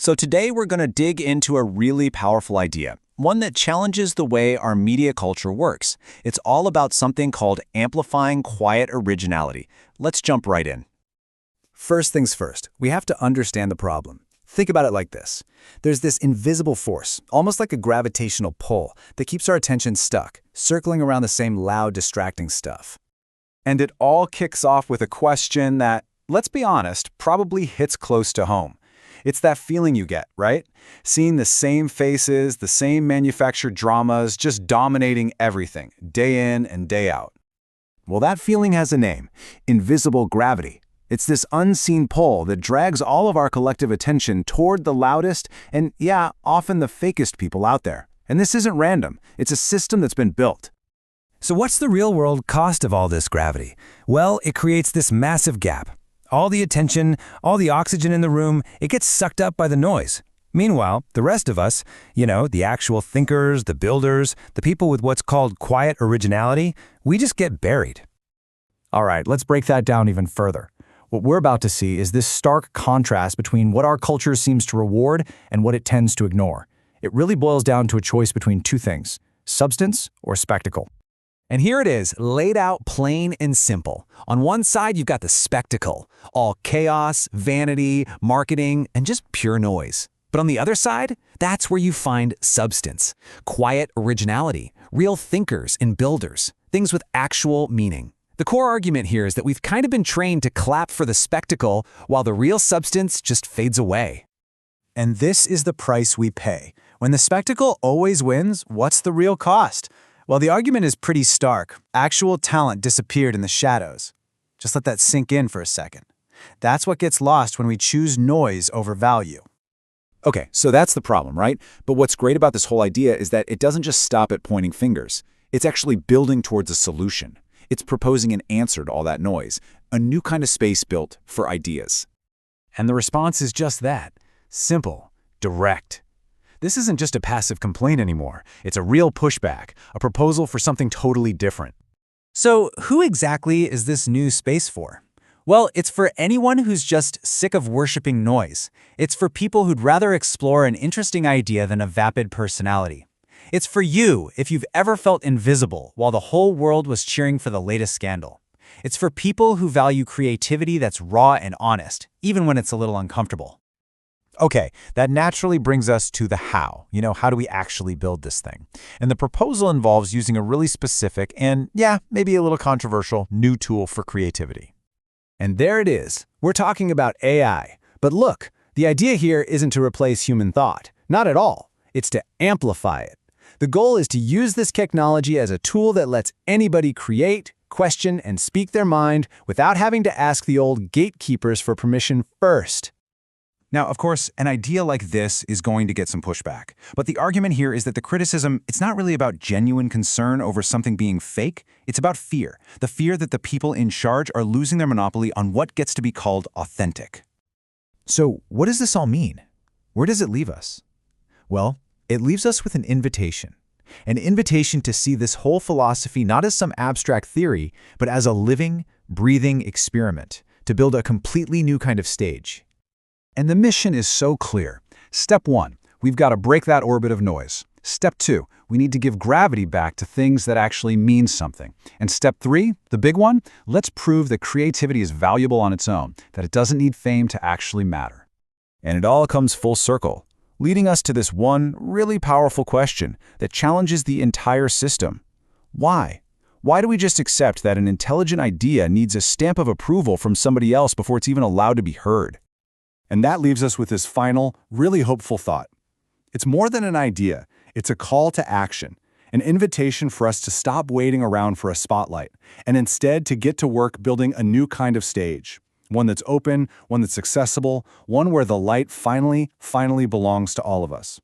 So today we're going to dig into a really powerful idea, one that challenges the way our media culture works. It's all about something called amplifying quiet originality. Let's jump right in. First things first, we have to understand the problem. Think about it like this. There's this invisible force, almost like a gravitational pull, that keeps our attention stuck, circling around the same loud, distracting stuff. And it all kicks off with a question that, let's be honest, probably hits close to home. It's that feeling you get, right? Seeing the same faces, the same manufactured dramas, just dominating everything, day in and day out. Well, that feeling has a name: invisible gravity. It's this unseen pull that drags all of our collective attention toward the loudest and, yeah, often the fakest people out there. And this isn't random. It's a system that's been built. So what's the real-world cost of all this gravity? Well, it creates this massive gap. All the attention, all the oxygen in the room, it gets sucked up by the noise. Meanwhile, the rest of us, the actual thinkers, the builders, the people with what's called quiet originality, we just get buried. All right, let's break that down even further. What we're about to see is this stark contrast between what our culture seems to reward and what it tends to ignore. It really boils down to a choice between two things: substance or spectacle. And here it is, laid out plain and simple. On one side, you've got the spectacle, all chaos, vanity, marketing, and just pure noise. But on the other side, that's where you find substance, quiet originality, real thinkers and builders, things with actual meaning. The core argument here is that we've kind of been trained to clap for the spectacle while the real substance just fades away. And this is the price we pay. When the spectacle always wins, what's the real cost? Well, the argument is pretty stark. Actual talent disappeared in the shadows. Just let that sink in for a second. That's what gets lost when we choose noise over value. Okay, so that's the problem, right? But what's great about this whole idea is that it doesn't just stop at pointing fingers. It's actually building towards a solution. It's proposing an answer to all that noise, a new kind of space built for ideas. And the response is just that: simple, direct. This isn't just a passive complaint anymore. It's a real pushback, a proposal for something totally different. So who exactly is this new space for? Well, it's for anyone who's just sick of worshiping noise. It's for people who'd rather explore an interesting idea than a vapid personality. It's for you if you've ever felt invisible while the whole world was cheering for the latest scandal. It's for people who value creativity that's raw and honest, even when it's a little uncomfortable. Okay, that naturally brings us to the how. How do we actually build this thing? And the proposal involves using a really specific and, maybe a little controversial new tool for creativity. And there it is. We're talking about AI. But look, the idea here isn't to replace human thought. Not at all. It's to amplify it. The goal is to use this technology as a tool that lets anybody create, question, and speak their mind without having to ask the old gatekeepers for permission first. Now, of course, an idea like this is going to get some pushback. But the argument here is that the criticism, it's not really about genuine concern over something being fake. It's about fear. The fear that the people in charge are losing their monopoly on what gets to be called authentic. So what does this all mean? Where does it leave us? Well, it leaves us with an invitation to see this whole philosophy not as some abstract theory, but as a living, breathing experiment to build a completely new kind of stage. And the mission is so clear. Step 1, we've got to break that orbit of noise. Step 2, we need to give gravity back to things that actually mean something. And step 3, the big one, let's prove that creativity is valuable on its own, that it doesn't need fame to actually matter. And it all comes full circle, leading us to this one really powerful question that challenges the entire system. Why? Why do we just accept that an intelligent idea needs a stamp of approval from somebody else before it's even allowed to be heard? And that leaves us with this final, really hopeful thought. It's more than an idea. It's a call to action, an invitation for us to stop waiting around for a spotlight, and instead to get to work building a new kind of stage. One that's open, one that's accessible, one where the light finally belongs to all of us.